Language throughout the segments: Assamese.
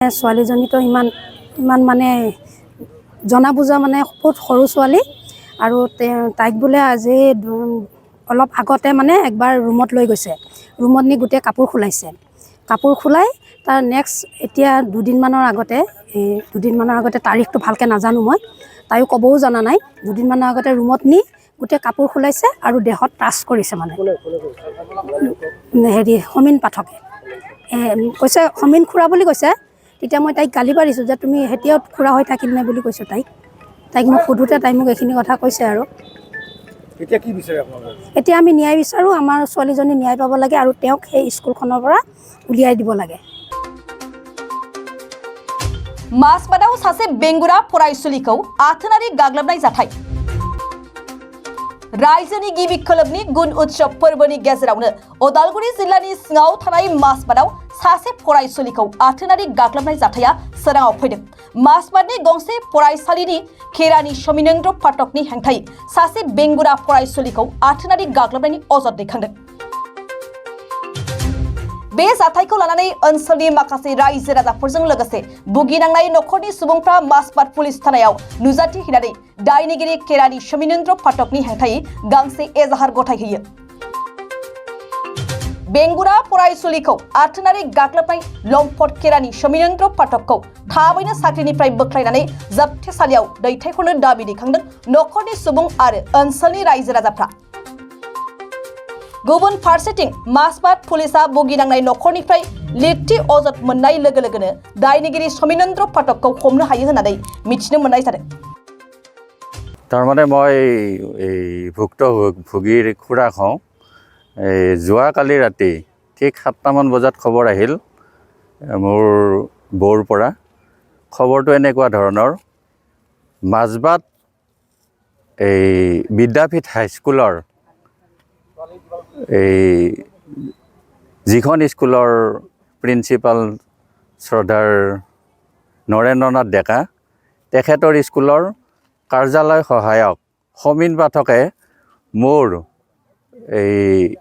ছোৱালীজনীতো ইমান ইমান মানে জনা বুজা মানে বহুত সৰু ছোৱালী আৰু তাইক বোলে আজি অলপ আগতে মানে একবাৰ ৰুমত লৈ গৈছে। ৰুমত নি গোটেই কাপোৰ খোলাইছে। কাপোৰ খোলাই তাৰ নেক্সট এতিয়া দুদিনমানৰ আগতে তাৰিখটো ভালকৈ নাজানো মই, তাইও ক'বও জনা নাই। দুদিনমানৰ আগতে ৰুমত নি গোটেই কাপোৰ খোলাইছে আৰু দেহত টাচ কৰিছে মানে সমীন পাঠকে কৈছে, সমীন খুৰা বুলি কৈছে। তেতিয়া মই তাইক গালি পাৰিছোঁ যে তুমি এতিয়াও খুৰা হৈ থাকিল নে বুলি কৈছোঁ তাইক মোক সোধোতে তাই মোক এইখিনি কথা কৈছে। আৰু এতিয়া কি বিচাৰে আপোনালোকে? এতিয়া আমি ন্যায় বিচাৰোঁ। আমাৰ ছোৱালীজনী ন্যায় পাব লাগে আৰু তেওঁক সেই স্কুলখনৰ পৰা উলিয়াই দিব লাগে। मासबादाव सासे बेंगुरा फरायसुलिखौ आथोनारि गाग्लोबनाय जाथाय। रायजोनि गिबि खोलोबनि गुन उत्सव फोरबोनि गेजेरावनो उदालगुरि जिल्लानि सिङाव थानाय मासबादाव सासे फरायसुलिखौ आथोनारि गाग्लोबनाय जाथाया सोराङाव फैदों। मासबादनि गंसे फरायसालिनि खेरानि समिनेन्द्र फाटकनि हेंथायै सासे बेंगुरा फरायसुलिखौ आथोनारि गाग्लोबनायनि अजद दैखांदों। बे जाथायखौ लानानै ओनसोलनि माखासे रायजो राजाफोरजों लोगोसे भुगिनांनाय नखरनि सुबुंफ्रा मासबाद पुलिस थानायाव नुजाथि हैनानै दायनिगिरि खेरानि समिनेन्द्र फाटकनि हेंथायै गांसे एजाहार गथायहैयो। बेंगुरा फरायसुलिखौ आथोनारि गाग्लोबनाय लम्पट खेरानि समिनेन्द्र फाटकखौ थाबैनो साख्रिनिफ्राय बोख्लायनानै जोबथेसालियाव दैथायहरनो दाबि दैखांदों नखरनि सुबुं आरो ओनसोलनि रायजो राजाफ्रा। गुबुन फारसेथिं मासबाद पुलिसा भुगिनांनाय नखरनिफ्राय लिरथि अजद मोननाय लोगो लोगोनो दायनिगिरि समिनेन्द्र फाटकखौ हमनो हायो होननानै मिथिनो मोननाय जादों। তাৰমানে মই এই ভুগীৰ খুৰাক হওঁ। যোৱাকালি ৰাতি ঠিক 7টামান বজাত খবৰ আহিল মোৰ বৌৰ পৰা। খবৰটো এনেকুৱা ধৰণৰ, মাছবাদ এই বিদ্যাপীঠ হাইস্কুলৰ যিখন স্কুলৰ প্ৰিন্সিপাল শ্ৰদ্ধাৰ নৰেন্দ্ৰনাথ ডেকা, তেখেতৰ স্কুলৰ কাৰ্যালয় সহায়ক সমীন পাঠকে মোৰ এই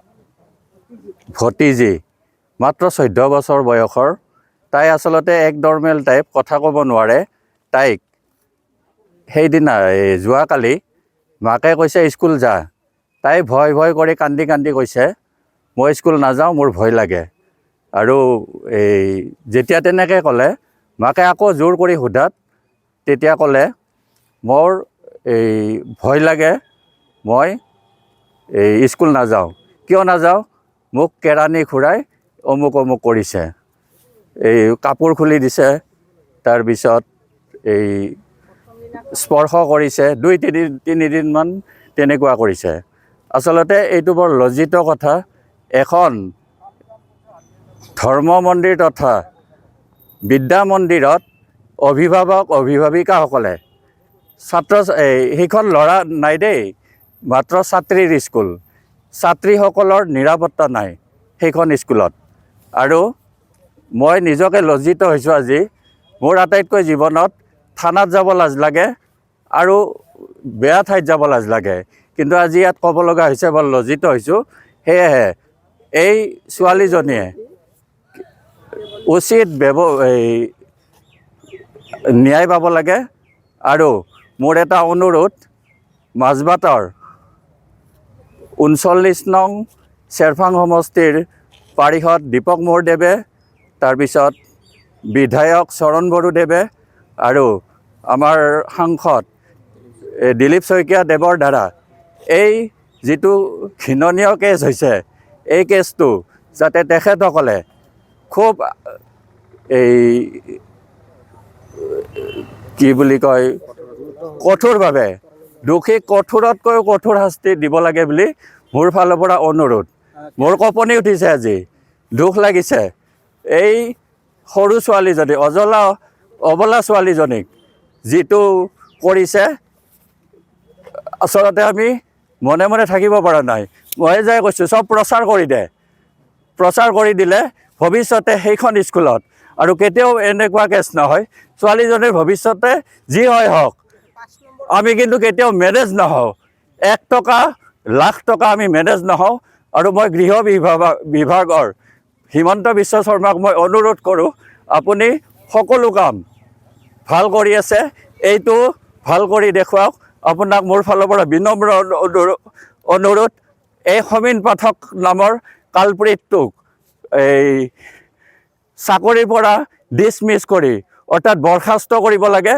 ভতিজী মাত্ৰ 14 বছৰ বয়সৰ, তাই আচলতে এক নৰ্মেল টাইপ, কথা ক'ব নোৱাৰে। তাইক সেইদিনা যোৱাকালি মাকে কৈছে স্কুল যা। তাই ভয় ভয় কৰি কান্দি কান্দি কৈছে মই স্কুল নাযাওঁ, মোৰ ভয় লাগে। আৰু যেতিয়া তেনেকৈ ক'লে, মাকে আকৌ জোৰ কৰি সোধাত তেতিয়া ক'লে মোৰ ভয় লাগে, মই স্কুল নাযাওঁ। কিয় নাযাওঁ? মোক কেৰাণী খুৰাই অমুক অমুক কৰিছে, কাপোৰ খুলি দিছে, তাৰপিছত স্পৰ্শ কৰিছে, 2-3দিনমান তেনেকুৱা কৰিছে। আচলতে এইটো বৰ লজ্জিত কথা। এখন ধৰ্ম মন্দিৰ তথা বিদ্যা মন্দিৰত অভিভাৱক অভিভাৱিকাসকলে সেইখন ল'ৰা নাই দেই, মাত্ৰ ছাত্ৰীৰ স্কুল, ছাত্ৰীসকলৰ নিৰাপত্তা নাই সেইখন স্কুলত। আৰু মই নিজকে লজ্জিত হৈছোঁ আজি। মোৰ আটাইতকৈ জীৱনত থানাত যাব লাজ লাগে আৰু বেয়া ঠাইত যাব লাজ লাগে, কিন্তু আজি ইয়াত ক'ব লগা হৈছে, বৰ লজ্জিত হৈছোঁ। সেয়েহে এই ছোৱালীজনীয়ে উচিত ন্যায় পাব লাগে। আৰু মোৰ এটা অনুৰোধ, মাছবাটৰ 39 নং চেৰফাং সমষ্টিৰ পাৰিষদ দীপক মোহৰদেৱে, তাৰপিছত বিধায়ক চৰণ বড়োদেৱে আৰু আমাৰ সাংসদ দিলীপ শইকীয়া দেৱৰ দ্বাৰা এই যিটো ঘৃণনীয় কেছ হৈছে, এই কেছটো যাতে তেখেতসকলে খুব কি বুলি কয়, কঠোৰভাৱে দোষীক কঠোৰতকৈ কঠোৰ শাস্তি দিব লাগে বুলি মোৰ ফালৰ পৰা অনুৰোধ। মোৰ কঁপনি উঠিছে আজি, দুখ লাগিছে। এই সৰু ছোৱালীজনী, অবলা ছোৱালীজনীক যিটো কৰিছে, আচলতে আমি মনে মনে থাকিব পৰা নাই। মই যাই কৈছোঁ চব প্ৰচাৰ কৰি দে। প্ৰচাৰ কৰি দিলে ভৱিষ্যতে সেইখন স্কুলত আৰু কেতিয়াও এনেকুৱা কেছ নহয়। ছোৱালীজনীৰ ভৱিষ্যতে যি হয় হওক, আমি কিন্তু কেতিয়াও মেনেজ নহওঁ। 1 টকা, লাখ টকা আমি মেনেজ নহওঁ। আৰু মই গৃহ বিভাগৰ হিমন্ত বিশ্ব শৰ্মাক মই অনুৰোধ কৰোঁ, আপুনি সকলো কাম ভাল কৰি আছে। এইটো ভাল কৰি দেখুৱাওক। আপোনাক মোৰ ফালৰ পৰা বিনম্ৰ অনুৰোধ, এই সমীন পাঠক নামৰ কালপ্ৰিটটোক এই চাকৰিৰ পৰা ডিছমিছ কৰি অৰ্থাৎ বৰখাস্ত কৰিব লাগে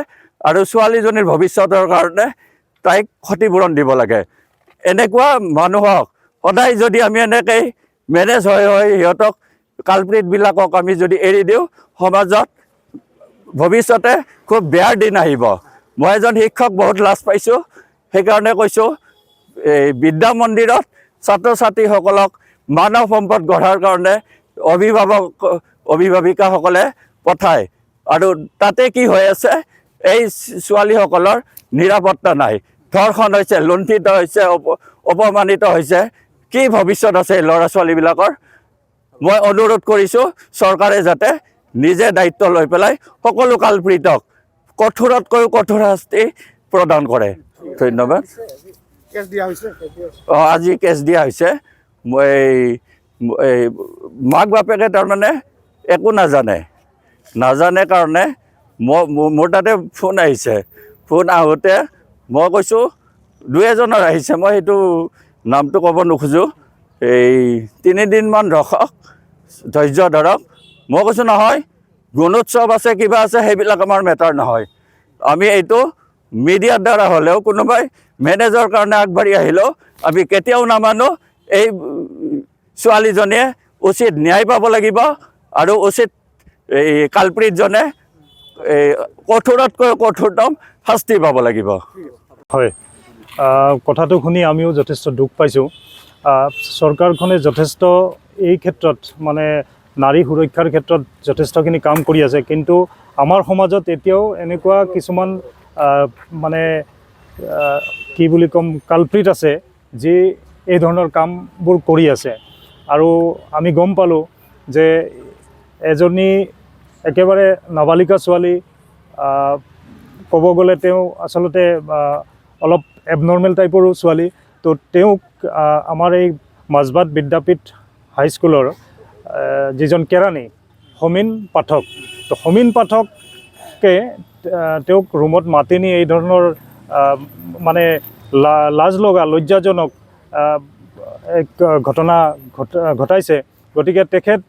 আৰু ছোৱালীজনীৰ ভৱিষ্যতৰ কাৰণে তাইক ক্ষতিপূৰণ দিব লাগে। এনেকুৱা মানুহক সদায় যদি আমি এনেকৈ মেনেজ হৈ সিহঁতক কালপ্ৰিটবিলাকক আমি যদি এৰি দিওঁ, সমাজত ভৱিষ্যতে খুব বেয়া দিন আহিব। মই এজন শিক্ষক, বহুত লাজ পাইছোঁ। সেইকাৰণে কৈছোঁ, এই বিদ্যা মন্দিৰত ছাত্ৰ ছাত্ৰীসকলক মানৱ সম্পদ গঢ়াৰ কাৰণে অভিভাৱিকাসকলে পঠায়, আৰু তাতে কি হৈ আছে, এই ছোৱালীসকলৰ নিৰাপত্তা নাই। ধৰ্ষণ হৈছে, লুণ্ঠিত হৈছে, অপমানিত হৈছে। কি ভৱিষ্যত আছে এই ল'ৰা ছোৱালীবিলাকৰ? মই অনুৰোধ কৰিছোঁ চৰকাৰে যাতে নিজে দায়িত্ব লৈ পেলাই সকলো কালপ্ৰিটক কঠোৰতকৈ কঠোৰ শাস্তি প্ৰদান কৰে। ধন্যবাদ। কেছ দিয়া হৈছে? আজি কেছ দিয়া হৈছে। এই মাক বাপেকে তাৰমানে একো নাজানে কাৰণে মোৰ তাতে ফোন আহিছে। ফোন আহোঁতে মই কৈছোঁ, দুই এজনৰ আহিছে, মই সেইটো নামটো ক'ব নোখোজোঁ, এই 3 দিনমান ৰখক, ধৈৰ্য ধৰক। মই কৈছোঁ নহয়, গুণোৎসৱ আছে, কিবা আছে, সেইবিলাক আমাৰ মেটাৰ নহয়। আমি এইটো মিডিয়াৰ দ্বাৰা হ'লেও, কোনোবাই মেনেজৰ কাৰণে আগবাঢ়ি আহিলেও আমি কেতিয়াও নামানো। এই ছোৱালীজনীয়ে উচিত ন্যায় পাব লাগিব, আৰু উচিত এই কালপ্ৰিটজনে এই কঠোৰতকৈ কঠোৰতম শাস্তি পাব লাগিব। হয়, কথাটো শুনি আমিও যথেষ্ট দুখ পাইছোঁ। চৰকাৰখনে যথেষ্ট এই ক্ষেত্ৰত মানে নাৰী সুৰক্ষাৰ ক্ষেত্ৰত যথেষ্টখিনি কাম কৰি আছে, কিন্তু আমাৰ সমাজত এতিয়াও এনেকুৱা কিছুমান মানে কি বুলি ক'ম, কালপ্ৰিট আছে যি এই ধৰণৰ কামবোৰ কৰি আছে। আৰু আমি গম পালোঁ যে এজনী একেবাৰে নাবালিকা ছোৱালী, ক'ব গ'লে তেওঁ আচলতে অলপ এবনৰ্মেল টাইপৰো ছোৱালী। তো তেওঁক আমাৰ এই মাজবাট বিদ্যাপীঠ হাইস্কুলৰ যিজন কেৰাণী সমীন পাঠক, তো সমীন পাঠকে তেওঁক ৰুমত মাতি নি এই ধৰণৰ মানে লাজ লগা, লজ্জাজনক এক ঘটনা ঘটাইছে। গতিকে তেখেত,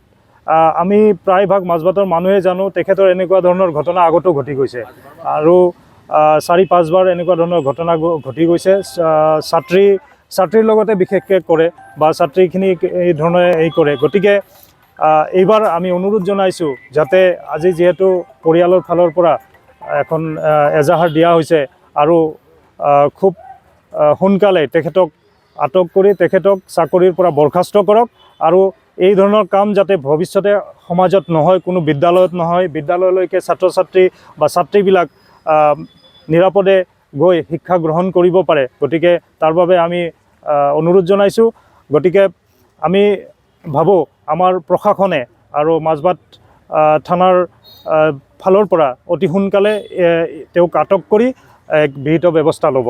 আমি প্ৰায়ভাগ মাজবাটৰ মানুহে জানো তেখেতৰ এনেকুৱা ধৰণৰ ঘটনা আগতো ঘটি গৈছে, আৰু 4-5 বাৰ এনেকুৱা ধৰণৰ ঘটনা ঘটি গৈছে। ছাত্ৰীৰ লগতে বিশেষকৈ কৰে, বা ছাত্ৰীখিনি এই ধৰণে কৰে। গতিকে এইবাৰ আমি অনুৰোধ জনাইছোঁ যাতে আজি যিহেতু পৰিয়ালৰ ফালৰ পৰা এখন এজাহাৰ দিয়া হৈছে, আৰু খুব সোনকালে তেখেতক আটক কৰি তেখেতক চাকৰিৰ পৰা বৰখাস্ত কৰক, আৰু এই ধৰণৰ কাম যাতে ভৱিষ্যতে সমাজত নহয়, কোনো বিদ্যালয়ত নহয়, বিদ্যালয়লৈকে ছাত্ৰ ছাত্ৰী বা ছাত্ৰীবিলাক নিৰাপদে গৈ শিক্ষা গ্ৰহণ কৰিব পাৰে। গতিকে তাৰ বাবে আমি অনুৰোধ জনাইছোঁ। গতিকে আমি ভাবোঁ আমাৰ প্ৰশাসনে আৰু মাজবাট থানাৰ ফালৰ পৰা অতি সোনকালে তেওঁক আটক কৰি এক বিহিত ব্যৱস্থা ল'ব।